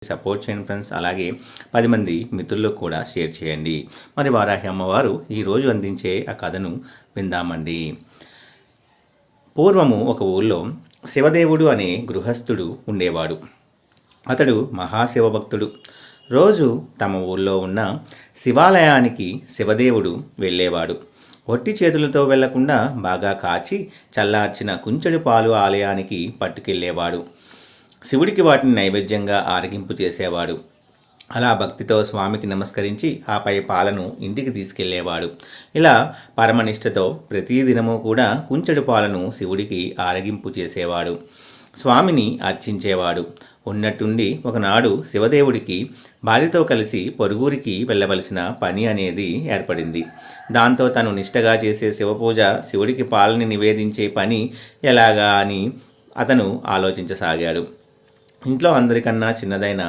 Support చేయండి friends. అలాగే 10 మంది మిత్రులకు కూడా షేర్ చేయండి. మరి వారాహి అమ్మవారు ఈరోజు అందించే ఆ కథను విందామండి. పూర్వము ఒక ఊళ్ళో శివదేవుడు అనే గృహస్థుడు ఉండేవాడు. అతడు మహాశివభక్తుడు. రోజు తమ ఊళ్ళో ఉన్న శివాలయానికి శివదేవుడు వెళ్ళేవాడు. ఒట్టి చేతులతో వెళ్లకుండా బాగా కాచి చల్లార్చిన కుంచెడు పాలు ఆలయానికి పట్టుకెళ్ళేవాడు. శివుడికి వాటిని నైవేద్యంగా ఆరగింపు చేసేవాడు. అలా భక్తితో స్వామికి నమస్కరించి ఆపై పాలను ఇంటికి తీసుకెళ్లేవాడు. ఇలా పరమనిష్టతో ప్రతిదినము కూడా కుంచెడు పాలను శివుడికి ఆరగింపు చేసేవాడు. స్వామిని అర్చించేవాడు. ఉన్నట్టుండి ఒకనాడు శివదేవుడికి భార్యతో కలిసి పొరుగురికి వెళ్ళవలసిన పని అనేది ఏర్పడింది. దాంతో తను నిష్టగా చేసే శివపూజ, శివుడికి పాలని నివేదించే పని ఎలాగా అని అతను ఆలోచించసాగాడు. ఇంట్లో అందరికన్నా చిన్నదైన